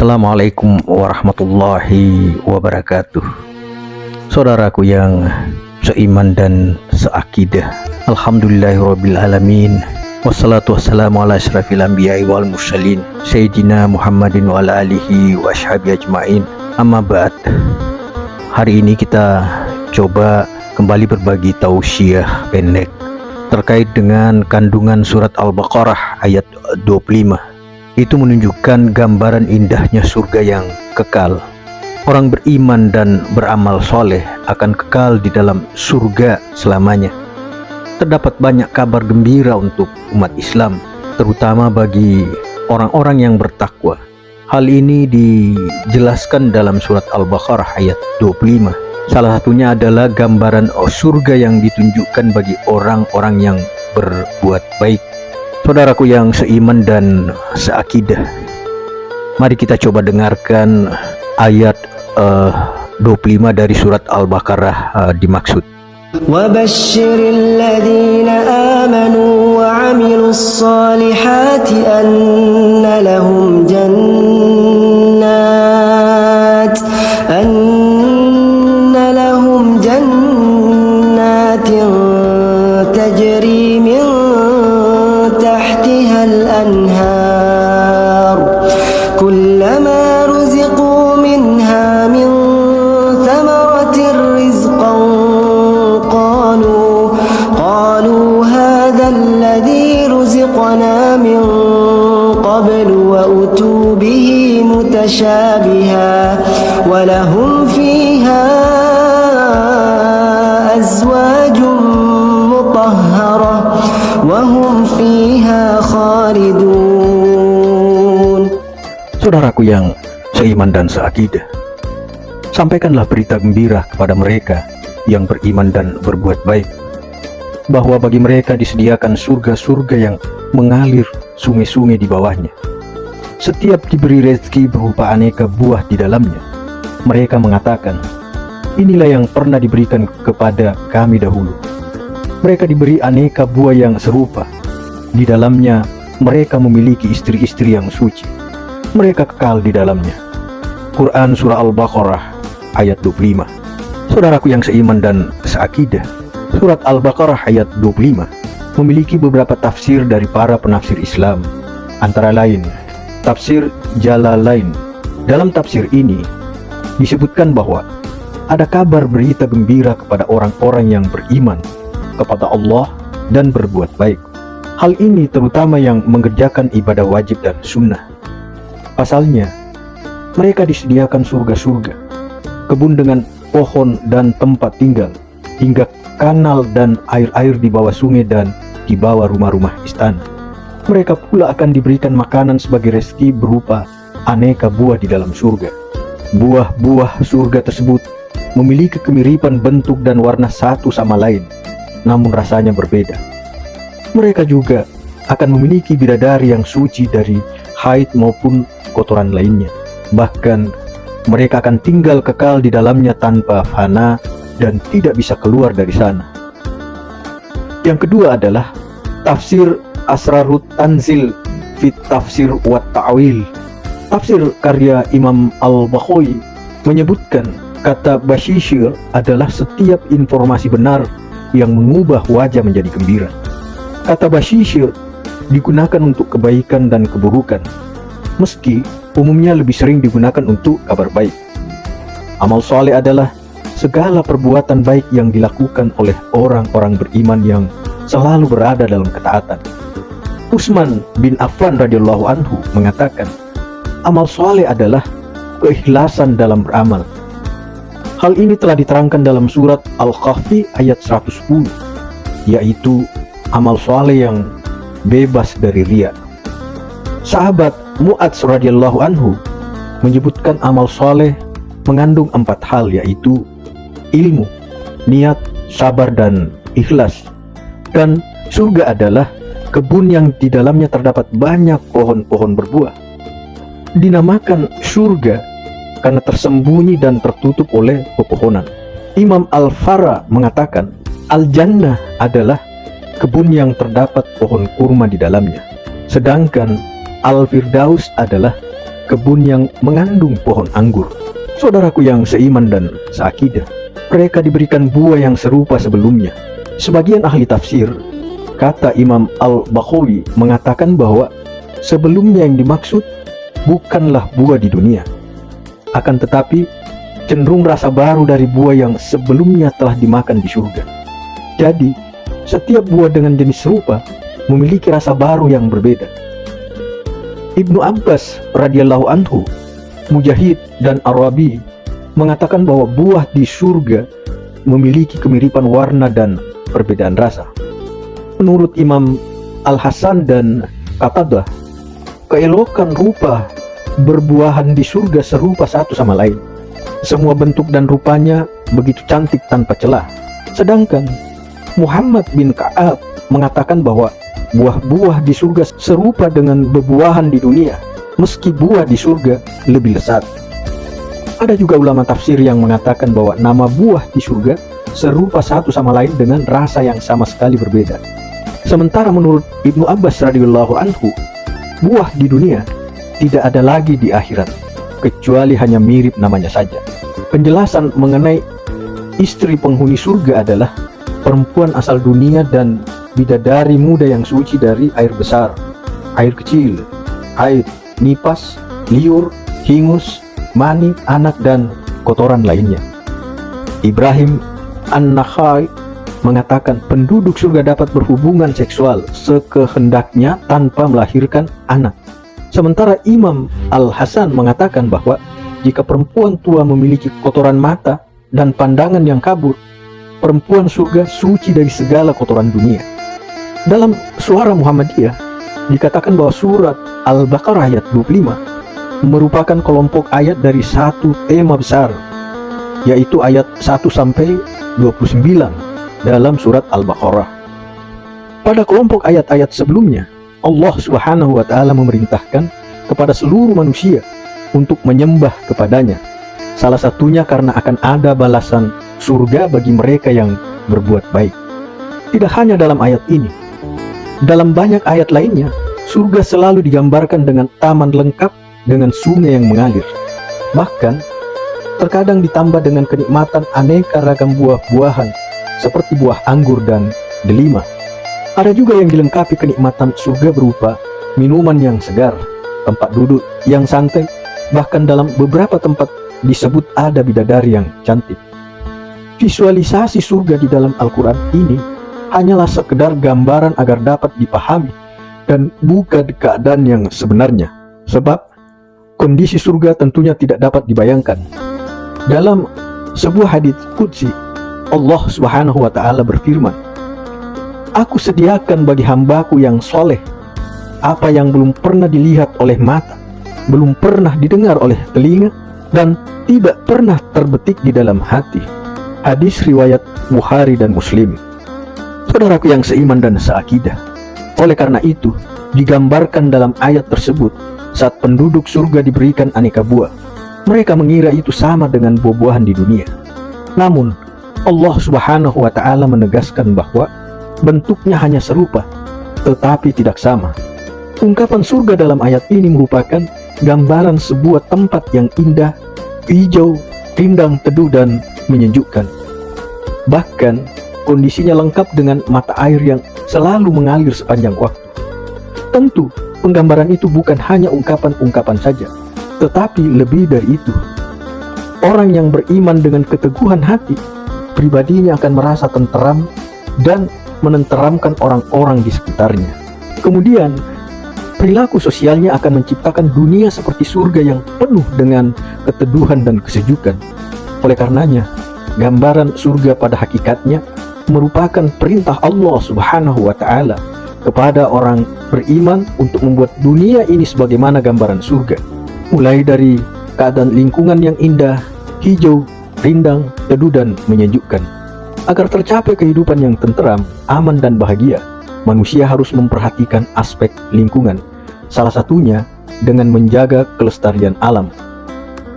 Assalamualaikum warahmatullahi wabarakatuh. Saudaraku yang seiman dan seakidah, alhamdulillahirrabbilalamin. Wassalatu wassalamu ala asyrafil anbiya'i wal mursalin Sayyidina Muhammadin wa ala alihi wa ashabi ajma'in. Amma ba'd. Hari ini kita coba kembali berbagi tausiah pendek terkait dengan kandungan surat Al-Baqarah ayat 25. Itu menunjukkan gambaran indahnya surga yang kekal. Orang beriman dan beramal soleh akan kekal di dalam surga selamanya. Terdapat banyak kabar gembira untuk umat Islam, terutama bagi orang-orang yang bertakwa. Hal ini dijelaskan dalam surat Al-Baqarah ayat 25. Salah satunya adalah gambaran surga yang ditunjukkan bagi orang-orang yang berbuat baik. Saudaraku yang seiman dan seakidah, mari kita coba dengarkan ayat 25 dari surat Al-Baqarah dimaksud. وَبَشِّرِ الَّذِينَ آمَنُوا وَعَمِلُوا الصَّالِحَاتِ أَنَّ لَهُمْ جَنَّاتٍ تَجْرِي مِنْ تحتها الأنهار كلما رزقوا منها من ثمرة رزقا قالوا هذا الذي رزقنا من قبل وأتوا به متشابها ولهم فيها أزواج مطهرة وهم فيها خالدون. Saudaraku yang seiman dan seakidah, sampaikanlah berita gembira kepada mereka yang beriman dan berbuat baik, bahwa bagi mereka disediakan surga-surga yang mengalir sungai-sungai di bawahnya. Setiap diberi rezeki berupa aneka buah di dalamnya. Mereka mengatakan, inilah yang pernah diberikan kepada kami dahulu. Mereka diberi aneka buah yang serupa. Di dalamnya mereka memiliki istri-istri yang suci. Mereka kekal di dalamnya. Quran Surah Al-Baqarah ayat 25. Saudaraku yang seiman dan seakidah, surat Al-Baqarah ayat 25 memiliki beberapa tafsir dari para penafsir Islam. Antara lain, tafsir Jalalain. Dalam tafsir ini disebutkan bahwa ada kabar berita gembira kepada orang-orang yang beriman kepada Allah dan berbuat baik. Hal ini terutama yang mengerjakan ibadah wajib dan sunnah. Pasalnya, mereka disediakan surga-surga, kebun dengan pohon dan tempat tinggal, hingga kanal dan air-air di bawah sungai dan di bawah rumah-rumah istana. Mereka pula akan diberikan makanan sebagai rezeki berupa aneka buah di dalam surga. Buah-buah surga tersebut memiliki kemiripan bentuk dan warna satu sama lain, namun rasanya berbeda. Mereka juga akan memiliki bidadari yang suci dari haid maupun kotoran lainnya. Bahkan mereka akan tinggal kekal di dalamnya tanpa fana dan tidak bisa keluar dari sana. Yang kedua adalah tafsir Asrarut Tanzil fit Tafsir wa Ta'wil. Tafsir karya Imam Al-Baghawi menyebutkan kata basyishir adalah setiap informasi benar yang mengubah wajah menjadi gembira. Kata basyishir digunakan untuk kebaikan dan keburukan, meski umumnya lebih sering digunakan untuk kabar baik. Amal soleh adalah segala perbuatan baik yang dilakukan oleh orang-orang beriman yang selalu berada dalam ketaatan. Utsman bin Affan radhiyallahu anhu mengatakan, amal soleh adalah keikhlasan dalam beramal. Hal ini telah diterangkan dalam surat Al-Kahfi ayat 110, yaitu amal soleh yang bebas dari riya. Sahabat Mu'adz radhiyallahu anhu menyebutkan amal soleh mengandung 4 hal, yaitu ilmu, niat, sabar, dan ikhlas. Dan surga adalah kebun yang di dalamnya terdapat banyak pohon-pohon berbuah. Dinamakan surga karena tersembunyi dan tertutup oleh pepohonan. Imam Al-Fara mengatakan, Al-Jannah adalah kebun yang terdapat pohon kurma di dalamnya. Sedangkan Al-Firdaus adalah kebun yang mengandung pohon anggur. Saudaraku yang seiman dan seakidah, mereka diberikan buah yang serupa sebelumnya. Sebagian ahli tafsir, kata Imam Al-Baghawi, mengatakan bahwa sebelumnya yang dimaksud bukanlah buah di dunia, akan tetapi cenderung rasa baru dari buah yang sebelumnya telah dimakan di surga. Jadi, setiap buah dengan jenis serupa memiliki rasa baru yang berbeda. Ibnu Abbas radhiyallahu anhu, Mujahid dan Ar-Rabi mengatakan bahwa buah di surga memiliki kemiripan warna dan perbedaan rasa. Menurut Imam Al-Hasan dan Qatadah, keelokan rupa berbuahan di surga serupa satu sama lain. Semua bentuk dan rupanya begitu cantik tanpa celah. Sedangkan Muhammad bin Ka'ab mengatakan bahwa buah-buah di surga serupa dengan bebuahan di dunia, meski buah di surga lebih lezat. Ada juga ulama tafsir yang mengatakan bahwa nama buah di surga serupa satu sama lain dengan rasa yang sama sekali berbeda. Sementara menurut Ibnu Abbas radhiyallahu anhu, buah di dunia tidak ada lagi di akhirat, kecuali hanya mirip namanya saja. Penjelasan mengenai istri penghuni surga adalah perempuan asal dunia dan bidadari muda yang suci dari air besar, air kecil, haid, nipas, liur, hingus, mani, anak, dan kotoran lainnya. Ibrahim An-Nakhai mengatakan penduduk surga dapat berhubungan seksual sekehendaknya tanpa melahirkan anak. Sementara Imam Al-Hasan mengatakan bahwa jika perempuan tua memiliki kotoran mata dan pandangan yang kabur, perempuan surga suci dari segala kotoran dunia. Dalam Suara Muhammadiyah dikatakan bahwa surat Al-Baqarah ayat 25 merupakan kelompok ayat dari satu tema besar, yaitu ayat 1 sampai 29 dalam surat Al-Baqarah. Pada kelompok ayat-ayat sebelumnya, Allah Subhanahu wa taala memerintahkan kepada seluruh manusia untuk menyembah kepadanya. Salah satunya karena akan ada balasan surga bagi mereka yang berbuat baik. Tidak hanya dalam ayat ini, dalam banyak ayat lainnya, surga selalu digambarkan dengan taman lengkap dengan sungai yang mengalir. Bahkan, terkadang ditambah dengan kenikmatan aneka ragam buah-buahan seperti buah anggur dan delima. Ada juga yang dilengkapi kenikmatan surga berupa minuman yang segar, tempat duduk yang santai, bahkan dalam beberapa tempat disebut ada bidadari yang cantik. Visualisasi surga di dalam Al-Quran ini hanyalah sekedar gambaran agar dapat dipahami dan bukan keadaan yang sebenarnya, sebab kondisi surga tentunya tidak dapat dibayangkan. Dalam sebuah hadits qudsi, Allah Subhanahu wa taala berfirman, "Aku sediakan bagi hambaku yang soleh apa yang belum pernah dilihat oleh mata, belum pernah didengar oleh telinga, dan tidak pernah terbetik di dalam hati." Hadis riwayat Bukhari dan Muslim. Saudaraku yang seiman dan seakidah, oleh karena itu digambarkan dalam ayat tersebut saat penduduk surga diberikan aneka buah, mereka mengira itu sama dengan buah-buahan di dunia. Namun Allah Subhanahu wa taala menegaskan bahwa bentuknya hanya serupa tetapi tidak sama. Ungkapan surga dalam ayat ini merupakan gambaran sebuah tempat yang indah, hijau, rindang, teduh, dan menyejukkan. Bahkan kondisinya lengkap dengan mata air yang selalu mengalir sepanjang waktu. Tentu penggambaran itu bukan hanya ungkapan-ungkapan saja, tetapi lebih dari itu. Orang yang beriman dengan keteguhan hati, pribadinya akan merasa tenteram dan menenteramkan orang-orang di sekitarnya. Kemudian perilaku sosialnya akan menciptakan dunia seperti surga yang penuh dengan keteduhan dan kesejukan. Oleh karenanya, gambaran surga pada hakikatnya merupakan perintah Allah Subhanahu wa taala kepada orang beriman untuk membuat dunia ini sebagaimana gambaran surga. Mulai dari keadaan lingkungan yang indah, hijau, rindang, teduh, dan menyejukkan. Agar tercapai kehidupan yang tenteram, aman, dan bahagia, manusia harus memperhatikan aspek lingkungan, salah satunya dengan menjaga kelestarian alam.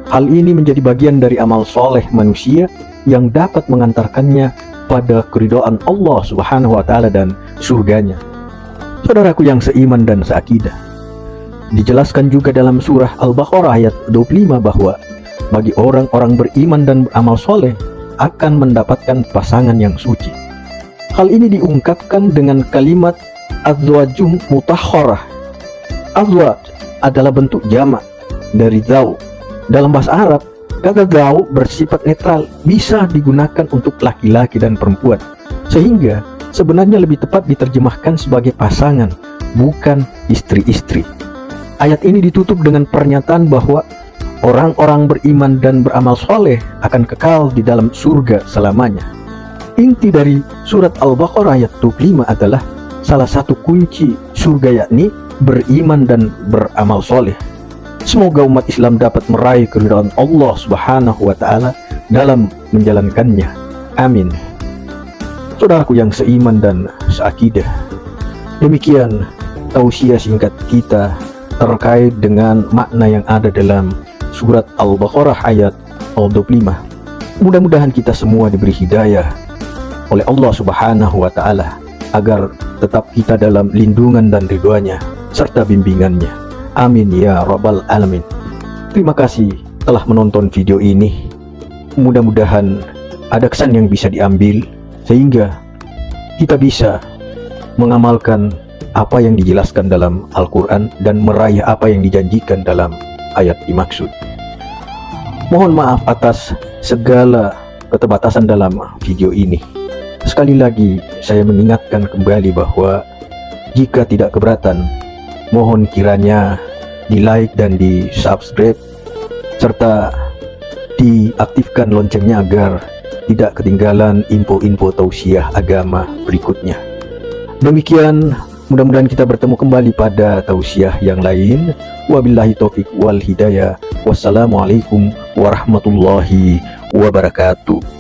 Hal ini menjadi bagian dari amal soleh manusia yang dapat mengantarkannya pada keridhaan Allah Subhanahu wa taala dan surganya. Saudaraku yang seiman dan seakidah, Dijelaskan juga dalam surah Al-Baqarah ayat 25 bahwa bagi orang-orang beriman dan beramal soleh akan mendapatkan pasangan yang suci. Hal ini diungkapkan dengan kalimat azwajum mutahharah. Azwaj adalah bentuk jamak dari zau. Dalam bahasa Arab, kata zau bersifat netral, bisa digunakan untuk laki-laki dan perempuan, sehingga sebenarnya lebih tepat diterjemahkan sebagai pasangan, bukan istri-istri. Ayat ini ditutup dengan pernyataan bahwa orang-orang beriman dan beramal soleh akan kekal di dalam surga selamanya. Inti dari surat Al-Baqarah ayat 25 adalah salah satu kunci surga, yakni beriman dan beramal soleh. Semoga umat Islam dapat meraih keridhaan Allah Subhanahu wa Ta'ala dalam menjalankannya. Amin. Saudaraku yang seiman dan seakidah, demikian tausiah singkat kita terkait dengan makna yang ada dalam surat Al-Baqarah ayat 25. Mudah-mudahan kita semua diberi hidayah oleh Allah Subhanahu wa Ta'ala agar tetap kita dalam lindungan dan ridhoanya serta bimbingannya. Amin ya rabbal alamin. Terima kasih telah menonton video ini. Mudah-mudahan ada kesan yang bisa diambil sehingga kita bisa mengamalkan apa yang dijelaskan dalam Al-Quran dan meraih apa yang dijanjikan dalam ayat dimaksud. Mohon maaf atas segala keterbatasan dalam video ini. Sekali lagi saya mengingatkan kembali bahwa jika tidak keberatan, mohon kiranya di like dan di subscribe serta diaktifkan loncengnya agar tidak ketinggalan info-info tausiah agama berikutnya. Demikian, mudah-mudahan kita bertemu kembali pada tausiah yang lain. Wabillahi taufik wal hidayah. Wassalamualaikum warahmatullahi wabarakatuh.